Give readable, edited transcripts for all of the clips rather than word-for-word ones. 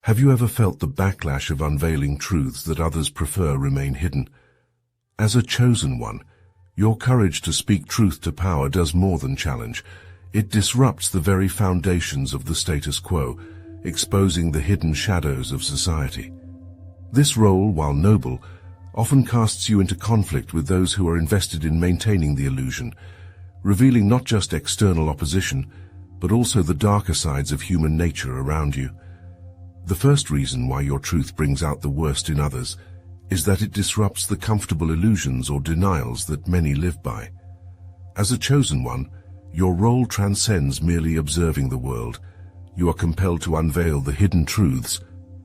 Have you ever felt the backlash of unveiling truths that others prefer remain hidden? As a chosen one, your courage to speak truth to power does more than challenge. It disrupts the very foundations of the status quo, exposing the hidden shadows of society. This role, while noble, often casts you into conflict with those who are invested in maintaining the illusion, revealing not just external opposition, but also the darker sides of human nature around you. The first reason why your truth brings out the worst in others is that it disrupts the comfortable illusions or denials that many live by. As a chosen one, your role transcends merely observing the world. You are compelled to unveil the hidden truths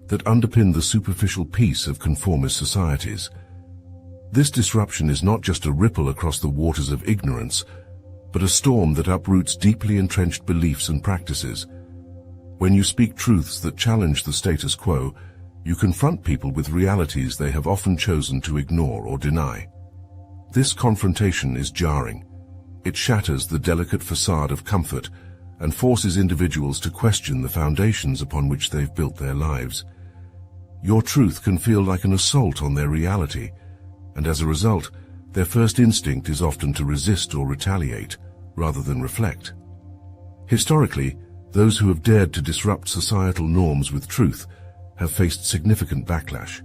that underpin the superficial peace of conformist societies. This disruption is not just a ripple across the waters of ignorance, but a storm that uproots deeply entrenched beliefs and practices. When you speak truths that challenge the status quo, you confront people with realities they have often chosen to ignore or deny. This confrontation is jarring. It shatters the delicate facade of comfort and forces individuals to question the foundations upon which they've built their lives. Your truth can feel like an assault on their reality, and as a result, their first instinct is often to resist or retaliate, rather than reflect. Historically, those who have dared to disrupt societal norms with truth have faced significant backlash.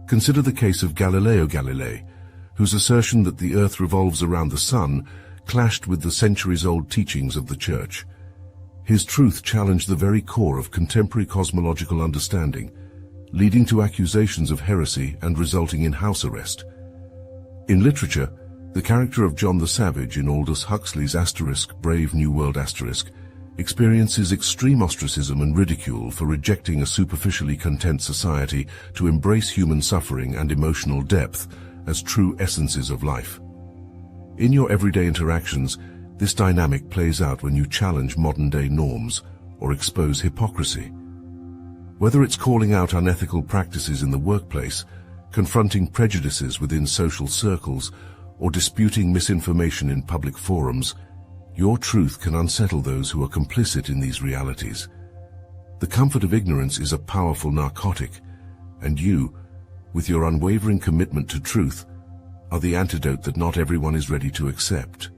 Consider the case of Galileo Galilei, whose assertion that the Earth revolves around the Sun clashed with the centuries-old teachings of the Church. His truth challenged the very core of contemporary cosmological understanding, leading to accusations of heresy and resulting in house arrest. In literature, the character of John the Savage in Aldous Huxley's Brave New World experiences extreme ostracism and ridicule for rejecting a superficially content society to embrace human suffering and emotional depth as true essences of life. In your everyday interactions, this dynamic plays out when you challenge modern-day norms or expose hypocrisy. Whether it's calling out unethical practices in the workplace, confronting prejudices within social circles, or disputing misinformation in public forums, your truth can unsettle those who are complicit in these realities. The comfort of ignorance is a powerful narcotic, and you, with your unwavering commitment to truth, are the antidote that not everyone is ready to accept.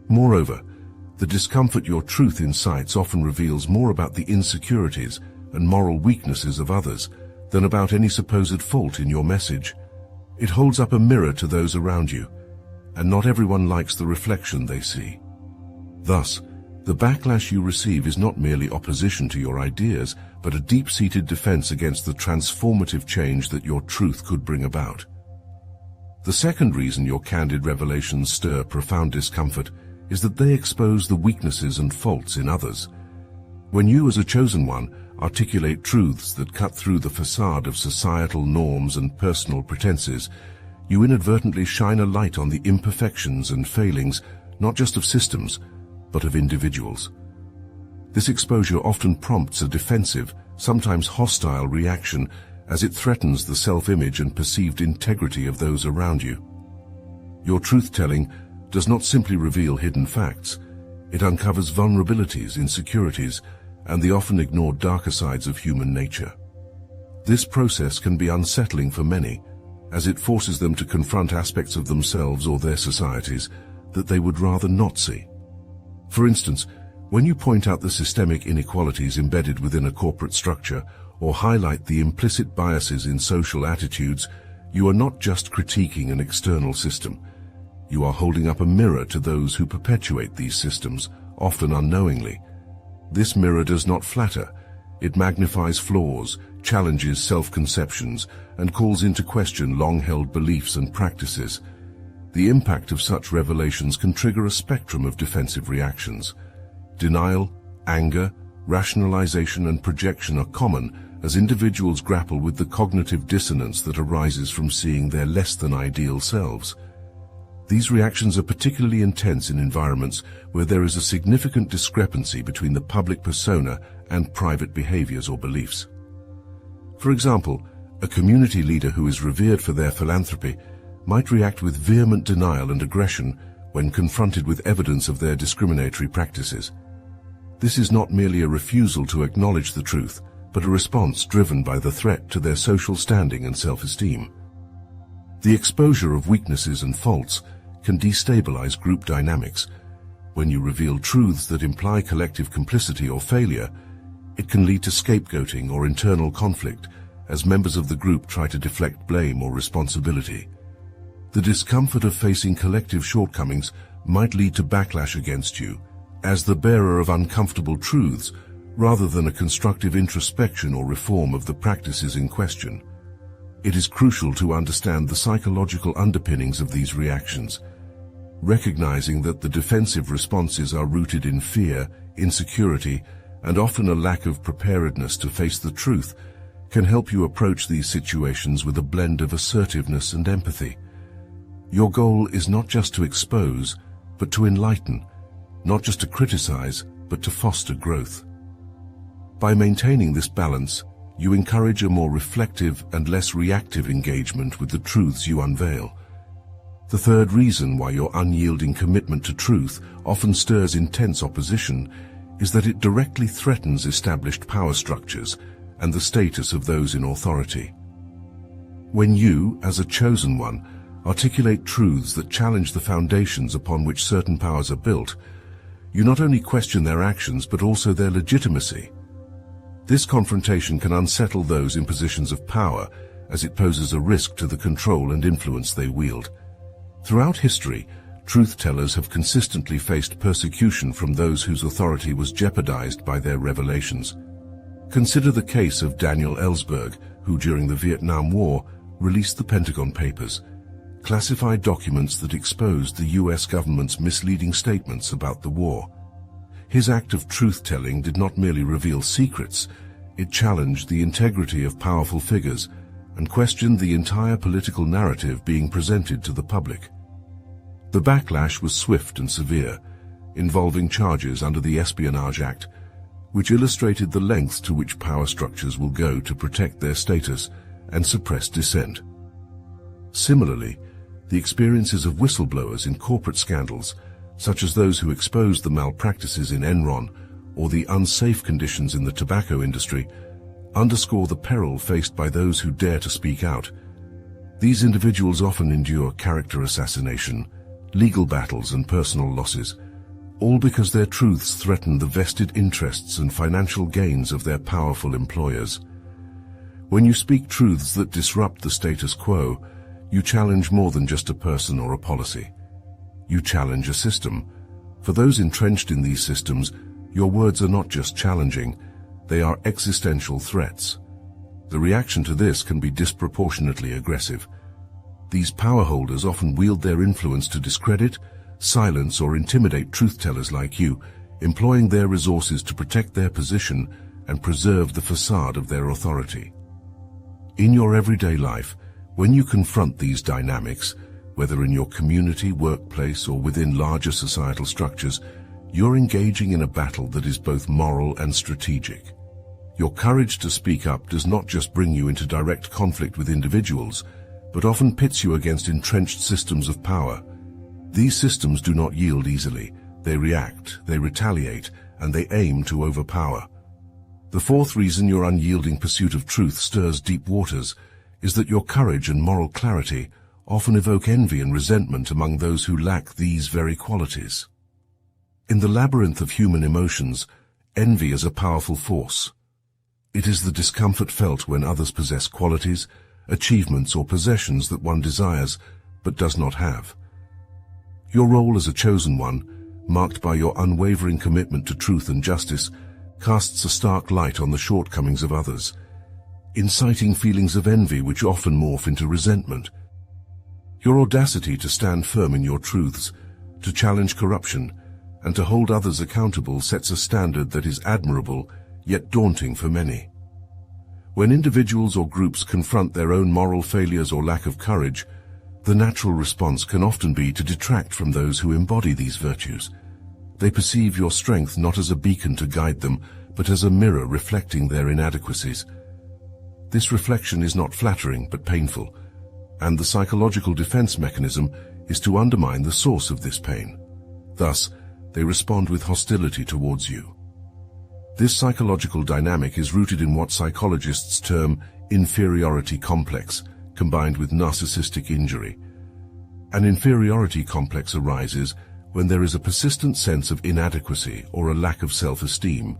Moreover, the discomfort your truth incites often reveals more about the insecurities and moral weaknesses of others than about any supposed fault in your message. It holds up a mirror to those around you, and not everyone likes the reflection they see. Thus, the backlash you receive is not merely opposition to your ideas, but a deep-seated defense against the transformative change that your truth could bring about. The second reason your candid revelations stir profound discomfort is that they expose the weaknesses and faults in others. When you, as a chosen one, articulate truths that cut through the facade of societal norms and personal pretenses, you inadvertently shine a light on the imperfections and failings, not just of systems, but of individuals. This exposure often prompts a defensive, sometimes hostile reaction as it threatens the self-image and perceived integrity of those around you. Your truth-telling does not simply reveal hidden facts, it uncovers vulnerabilities, insecurities, and the often ignored darker sides of human nature. This process can be unsettling for many, as it forces them to confront aspects of themselves or their societies that they would rather not see. For instance, when you point out the systemic inequalities embedded within a corporate structure or highlight the implicit biases in social attitudes, you are not just critiquing an external system. You are holding up a mirror to those who perpetuate these systems, often unknowingly. This mirror does not flatter. It magnifies flaws, challenges self-conceptions, and calls into question long-held beliefs and practices. The impact of such revelations can trigger a spectrum of defensive reactions. Denial, anger, rationalization, and projection are common as individuals grapple with the cognitive dissonance that arises from seeing their less-than-ideal selves. These reactions are particularly intense in environments where there is a significant discrepancy between the public persona and private behaviors or beliefs. For example, a community leader who is revered for their philanthropy might react with vehement denial and aggression when confronted with evidence of their discriminatory practices. This is not merely a refusal to acknowledge the truth, but a response driven by the threat to their social standing and self-esteem. The exposure of weaknesses and faults can destabilize group dynamics. When you reveal truths that imply collective complicity or failure, it can lead to scapegoating or internal conflict as members of the group try to deflect blame or responsibility. The discomfort of facing collective shortcomings might lead to backlash against you as the bearer of uncomfortable truths rather than a constructive introspection or reform of the practices in question. It is crucial to understand the psychological underpinnings of these reactions. Recognizing that the defensive responses are rooted in fear, insecurity, and often a lack of preparedness to face the truth can help you approach these situations with a blend of assertiveness and empathy. Your goal is not just to expose, but to enlighten, not just to criticize, but to foster growth. By maintaining this balance, you encourage a more reflective and less reactive engagement with the truths you unveil. The third reason why your unyielding commitment to truth often stirs intense opposition is that it directly threatens established power structures and the status of those in authority. When you, as a chosen one, articulate truths that challenge the foundations upon which certain powers are built, you not only question their actions but also their legitimacy. This confrontation can unsettle those in positions of power as it poses a risk to the control and influence they wield. Throughout history, truth-tellers have consistently faced persecution from those whose authority was jeopardized by their revelations. Consider the case of Daniel Ellsberg, who during the Vietnam War released the Pentagon Papers, classified documents that exposed the US government's misleading statements about the war. His act of truth-telling did not merely reveal secrets, it challenged the integrity of powerful figures and questioned the entire political narrative being presented to the public. The backlash was swift and severe, involving charges under the Espionage Act, which illustrated the lengths to which power structures will go to protect their status and suppress dissent. Similarly, the experiences of whistleblowers in corporate scandals, such as those who exposed the malpractices in Enron or the unsafe conditions in the tobacco industry, underscore the peril faced by those who dare to speak out. These individuals often endure character assassination, legal battles and personal losses, all because their truths threaten the vested interests and financial gains of their powerful employers. When you speak truths that disrupt the status quo, you challenge more than just a person or a policy. You challenge a system. For those entrenched in these systems, your words are not just challenging, they are existential threats. The reaction to this can be disproportionately aggressive. These power holders often wield their influence to discredit, silence, or intimidate truth-tellers like you, employing their resources to protect their position and preserve the facade of their authority. In your everyday life, when you confront these dynamics, whether in your community, workplace, or within larger societal structures, you're engaging in a battle that is both moral and strategic. Your courage to speak up does not just bring you into direct conflict with individuals, but often pits you against entrenched systems of power. These systems do not yield easily. They react, they retaliate, and they aim to overpower. The fourth reason your unyielding pursuit of truth stirs deep waters is that your courage and moral clarity often evoke envy and resentment among those who lack these very qualities. In the labyrinth of human emotions, envy is a powerful force. It is the discomfort felt when others possess qualities, achievements, or possessions that one desires but does not have. Your role as a chosen one, marked by your unwavering commitment to truth and justice, casts a stark light on the shortcomings of others, inciting feelings of envy which often morph into resentment. Your audacity to stand firm in your truths, to challenge corruption, and to hold others accountable sets a standard that is admirable, yet daunting for many. When individuals or groups confront their own moral failures or lack of courage, the natural response can often be to detract from those who embody these virtues. They perceive your strength not as a beacon to guide them, but as a mirror reflecting their inadequacies. This reflection is not flattering but painful, and the psychological defense mechanism is to undermine the source of this pain. Thus, they respond with hostility towards you. This psychological dynamic is rooted in what psychologists term inferiority complex, combined with narcissistic injury. An inferiority complex arises when there is a persistent sense of inadequacy or a lack of self-esteem,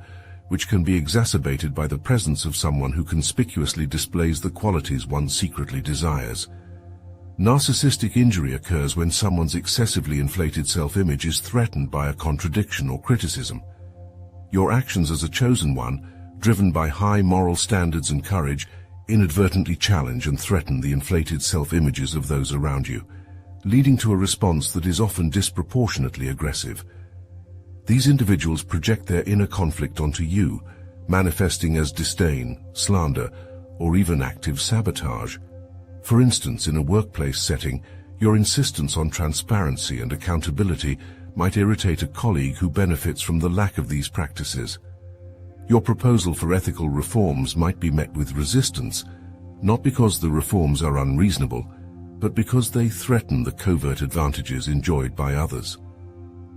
which can be exacerbated by the presence of someone who conspicuously displays the qualities one secretly desires. Narcissistic injury occurs when someone's excessively inflated self-image is threatened by a contradiction or criticism. Your actions as a chosen one, driven by high moral standards and courage, inadvertently challenge and threaten the inflated self-images of those around you, leading to a response that is often disproportionately aggressive. These individuals project their inner conflict onto you, manifesting as disdain, slander, or even active sabotage. For instance, in a workplace setting, your insistence on transparency and accountability might irritate a colleague who benefits from the lack of these practices. Your proposal for ethical reforms might be met with resistance, not because the reforms are unreasonable, but because they threaten the covert advantages enjoyed by others.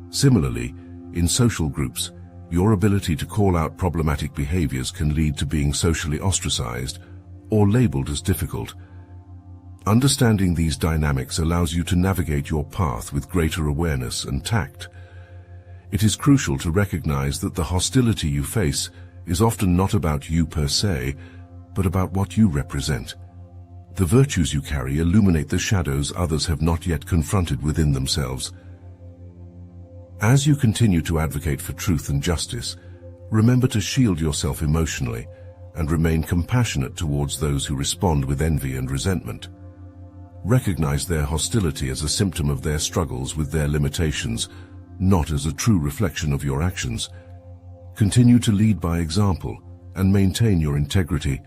Similarly, in social groups, your ability to call out problematic behaviors can lead to being socially ostracized or labeled as difficult. Understanding these dynamics allows you to navigate your path with greater awareness and tact. It is crucial to recognize that the hostility you face is often not about you per se, but about what you represent. The virtues you carry illuminate the shadows others have not yet confronted within themselves. As you continue to advocate for truth and justice, remember to shield yourself emotionally and remain compassionate towards those who respond with envy and resentment. Recognize their hostility as a symptom of their struggles with their limitations, not as a true reflection of your actions. Continue to lead by example and maintain your integrity,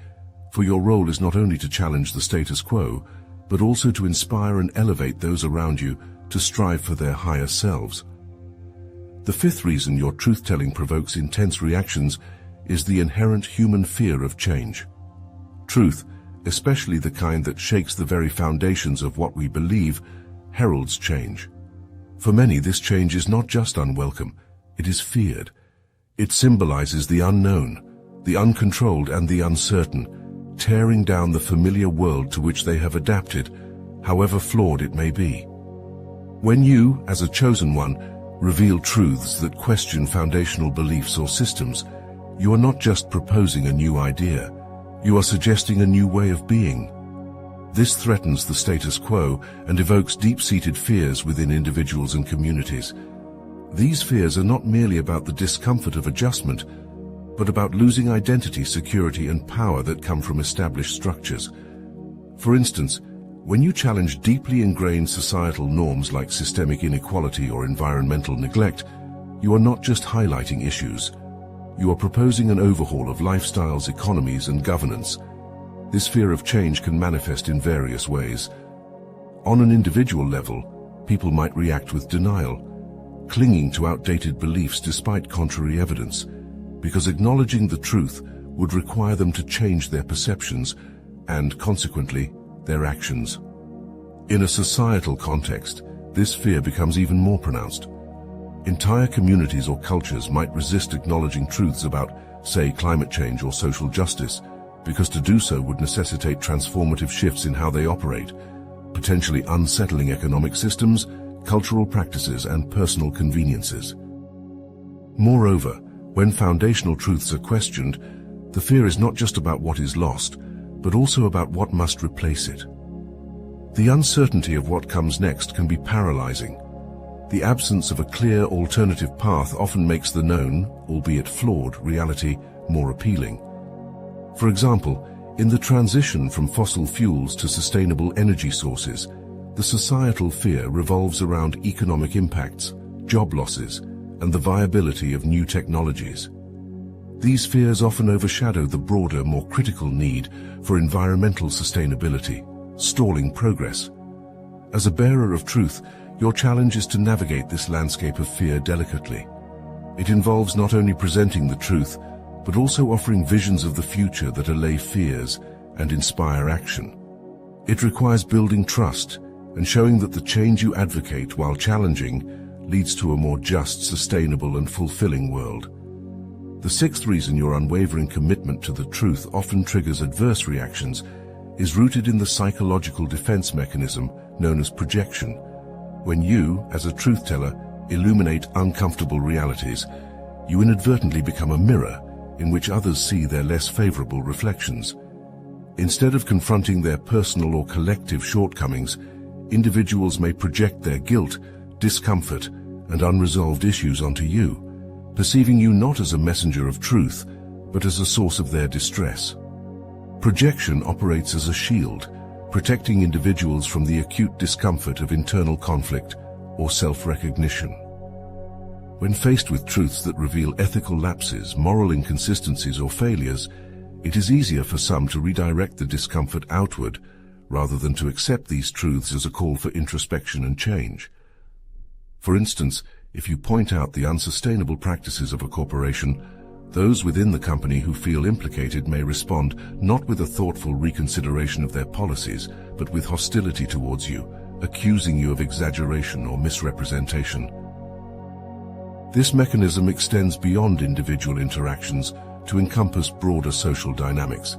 for your role is not only to challenge the status quo, but also to inspire and elevate those around you to strive for their higher selves. The fifth reason your truth-telling provokes intense reactions is the inherent human fear of change. Truth, especially the kind that shakes the very foundations of what we believe, heralds change. For many, this change is not just unwelcome, it is feared. It symbolizes the unknown, the uncontrolled and the uncertain, tearing down the familiar world to which they have adapted, however flawed it may be. When you, as a chosen one, reveal truths that question foundational beliefs or systems, you are not just proposing a new idea, you are suggesting a new way of being. This threatens the status quo and evokes deep-seated fears within individuals and communities. These fears are not merely about the discomfort of adjustment, but about losing identity, security, and power that come from established structures. For instance, when you challenge deeply ingrained societal norms like systemic inequality or environmental neglect, you are not just highlighting issues. You are proposing an overhaul of lifestyles, economies, and governance. This fear of change can manifest in various ways. On an individual level, people might react with denial, clinging to outdated beliefs despite contrary evidence, because acknowledging the truth would require them to change their perceptions and, consequently, their actions. In a societal context, this fear becomes even more pronounced. Entire communities or cultures might resist acknowledging truths about, say, climate change or social justice, because to do so would necessitate transformative shifts in how they operate, potentially unsettling economic systems, cultural practices, and personal conveniences. Moreover, when foundational truths are questioned, the fear is not just about what is lost, but also about what must replace it. The uncertainty of what comes next can be paralyzing. The absence of a clear alternative path often makes the known, albeit flawed, reality more appealing. For example, in the transition from fossil fuels to sustainable energy sources, the societal fear revolves around economic impacts, job losses, and the viability of new technologies. These fears often overshadow the broader, more critical need for environmental sustainability, stalling progress. As a bearer of truth, your challenge is to navigate this landscape of fear delicately. It involves not only presenting the truth, but also offering visions of the future that allay fears and inspire action. It requires building trust and showing that the change you advocate while challenging leads to a more just, sustainable, and fulfilling world. The sixth reason your unwavering commitment to the truth often triggers adverse reactions is rooted in the psychological defense mechanism known as projection. When you, as a truth-teller, illuminate uncomfortable realities, you inadvertently become a mirror in which others see their less favorable reflections. Instead of confronting their personal or collective shortcomings, individuals may project their guilt, discomfort, and unresolved issues onto you, perceiving you not as a messenger of truth, but as a source of their distress. Projection operates as a shield, protecting individuals from the acute discomfort of internal conflict or self-recognition. When faced with truths that reveal ethical lapses, moral inconsistencies, or failures, it is easier for some to redirect the discomfort outward rather than to accept these truths as a call for introspection and change. For instance, if you point out the unsustainable practices of a corporation, those within the company who feel implicated may respond not with a thoughtful reconsideration of their policies, but with hostility towards you, accusing you of exaggeration or misrepresentation. This mechanism extends beyond individual interactions to encompass broader social dynamics.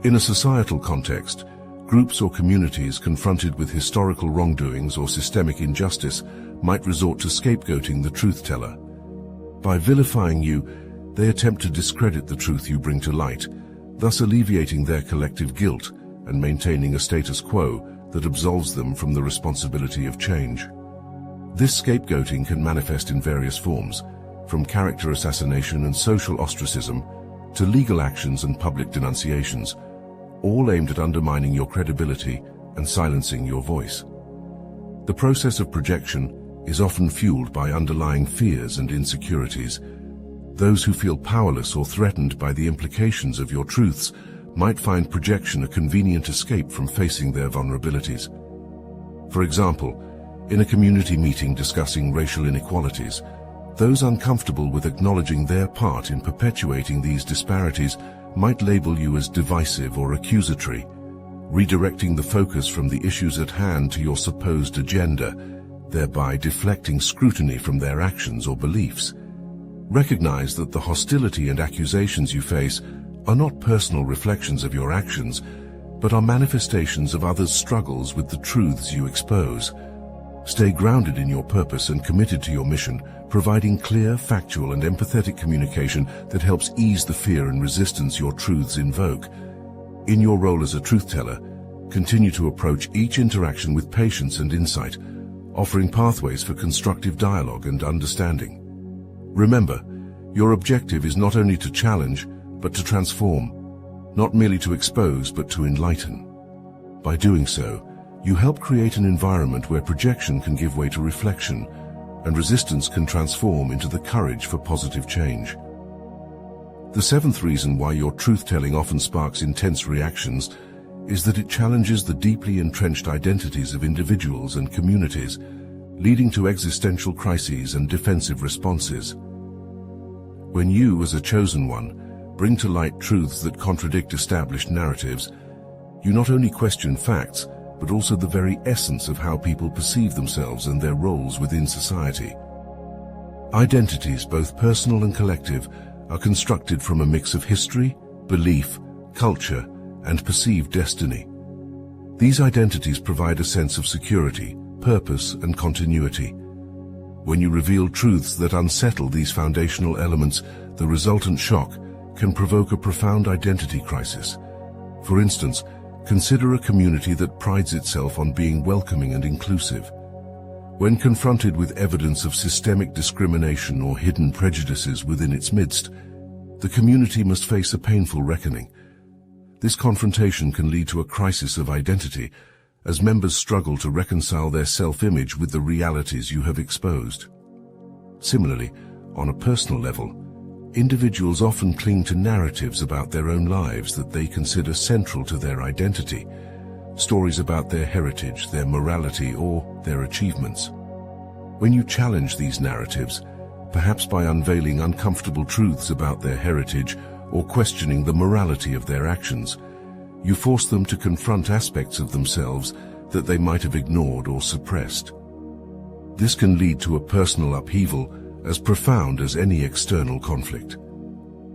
In a societal context, groups or communities confronted with historical wrongdoings or systemic injustice might resort to scapegoating the truth-teller. By vilifying you, they attempt to discredit the truth you bring to light, thus alleviating their collective guilt and maintaining a status quo that absolves them from the responsibility of change. This scapegoating can manifest in various forms, from character assassination and social ostracism to legal actions and public denunciations, all aimed at undermining your credibility and silencing your voice. The process of projection is often fueled by underlying fears and insecurities. Those who feel powerless or threatened by the implications of your truths might find projection a convenient escape from facing their vulnerabilities. For example, in a community meeting discussing racial inequalities, those uncomfortable with acknowledging their part in perpetuating these disparities might label you as divisive or accusatory, redirecting the focus from the issues at hand to your supposed agenda, thereby deflecting scrutiny from their actions or beliefs. Recognize that the hostility and accusations you face are not personal reflections of your actions, but are manifestations of others' struggles with the truths you expose. Stay grounded in your purpose and committed to your mission, providing clear, factual, and empathetic communication that helps ease the fear and resistance your truths invoke. In your role as a truth-teller, continue to approach each interaction with patience and insight, offering pathways for constructive dialogue and understanding. Remember, your objective is not only to challenge, but to transform, not merely to expose, but to enlighten. By doing so, you help create an environment where projection can give way to reflection, and resistance can transform into the courage for positive change. The seventh reason why your truth-telling often sparks intense reactions is that it challenges the deeply entrenched identities of individuals and communities, leading to existential crises and defensive responses. When you, as a chosen one, bring to light truths that contradict established narratives, you not only question facts, but also the very essence of how people perceive themselves and their roles within society. Identities, both personal and collective, are constructed from a mix of history, belief, culture, and perceived destiny. These identities provide a sense of security, purpose, and continuity. When you reveal truths that unsettle these foundational elements, the resultant shock can provoke a profound identity crisis. For instance, consider a community that prides itself on being welcoming and inclusive. When confronted with evidence of systemic discrimination or hidden prejudices within its midst, the community must face a painful reckoning. This confrontation can lead to a crisis of identity, as members struggle to reconcile their self-image with the realities you have exposed. Similarly, on a personal level, individuals often cling to narratives about their own lives that they consider central to their identity, stories about their heritage, their morality, or their achievements. When you challenge these narratives, perhaps by unveiling uncomfortable truths about their heritage or questioning the morality of their actions, you force them to confront aspects of themselves that they might have ignored or suppressed. This can lead to a personal upheaval as profound as any external conflict.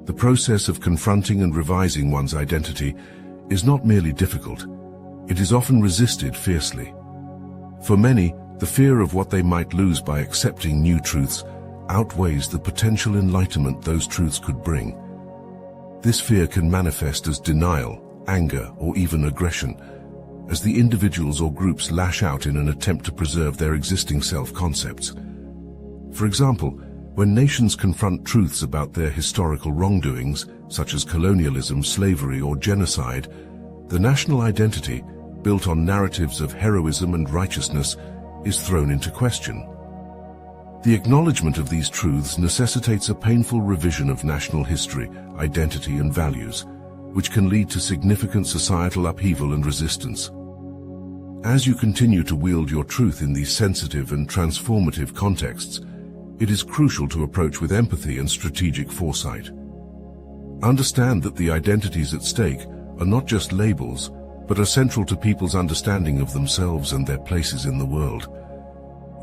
The process of confronting and revising one's identity is not merely difficult, it is often resisted fiercely. For many, the fear of what they might lose by accepting new truths outweighs the potential enlightenment those truths could bring. This fear can manifest as denial, anger, or even aggression, as the individuals or groups lash out in an attempt to preserve their existing self-concepts. For example, when nations confront truths about their historical wrongdoings, such as colonialism, slavery, or genocide, the national identity, built on narratives of heroism and righteousness, is thrown into question. The acknowledgement of these truths necessitates a painful revision of national history, identity, and values, which can lead to significant societal upheaval and resistance. As you continue to wield your truth in these sensitive and transformative contexts, it is crucial to approach with empathy and strategic foresight. Understand that the identities at stake are not just labels, but are central to people's understanding of themselves and their places in the world.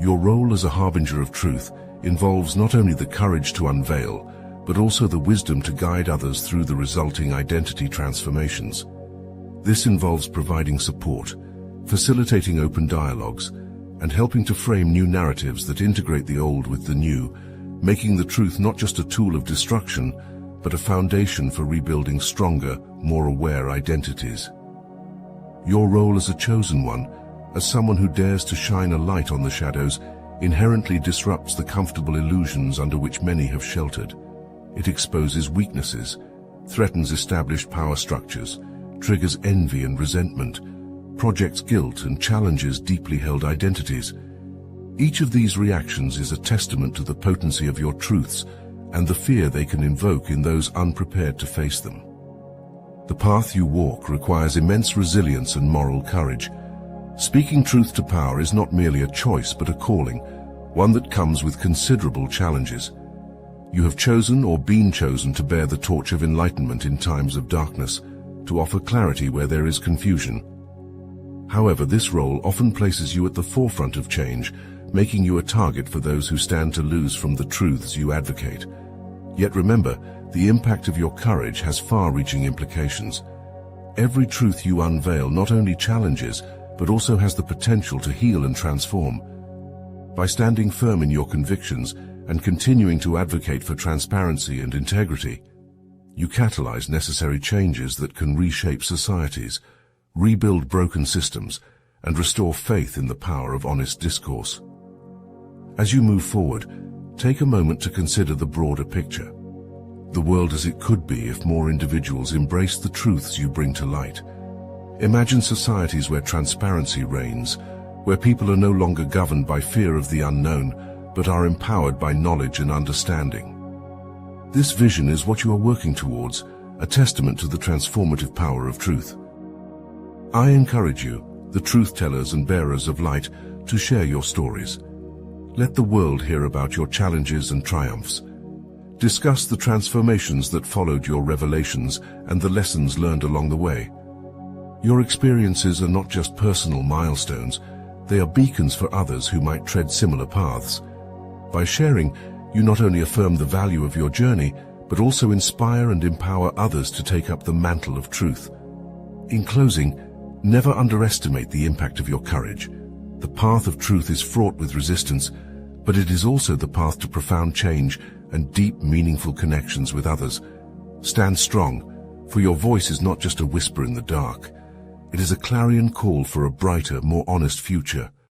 Your role as a harbinger of truth involves not only the courage to unveil, but also the wisdom to guide others through the resulting identity transformations. This involves providing support, facilitating open dialogues, and helping to frame new narratives that integrate the old with the new, making the truth not just a tool of destruction, but a foundation for rebuilding stronger, more aware identities. Your role as a chosen one, as someone who dares to shine a light on the shadows, inherently disrupts the comfortable illusions under which many have sheltered. It exposes weaknesses, threatens established power structures, triggers envy and resentment, projects guilt, and challenges deeply held identities. Each of these reactions is a testament to the potency of your truths and the fear they can invoke in those unprepared to face them. The path you walk requires immense resilience and moral courage. Speaking truth to power is not merely a choice but a calling, one that comes with considerable challenges. You have chosen or been chosen to bear the torch of enlightenment in times of darkness, to offer clarity where there is confusion. However, this role often places you at the forefront of change, making you a target for those who stand to lose from the truths you advocate. Yet remember, the impact of your courage has far-reaching implications. Every truth you unveil not only challenges, but also has the potential to heal and transform. By standing firm in your convictions and continuing to advocate for transparency and integrity, you catalyze necessary changes that can reshape societies, rebuild broken systems, and restore faith in the power of honest discourse. As you move forward, take a moment to consider the broader picture. The world as it could be if more individuals embraced the truths you bring to light. Imagine societies where transparency reigns, where people are no longer governed by fear of the unknown, but are empowered by knowledge and understanding. This vision is what you are working towards, a testament to the transformative power of truth. I encourage you, the truth-tellers and bearers of light, to share your stories. Let the world hear about your challenges and triumphs. Discuss the transformations that followed your revelations and the lessons learned along the way. Your experiences are not just personal milestones, they are beacons for others who might tread similar paths. By sharing, you not only affirm the value of your journey, but also inspire and empower others to take up the mantle of truth. In closing, never underestimate the impact of your courage. The path of truth is fraught with resistance, but it is also the path to profound change and deep, meaningful connections with others. Stand strong, for your voice is not just a whisper in the dark. It is a clarion call for a brighter, more honest future.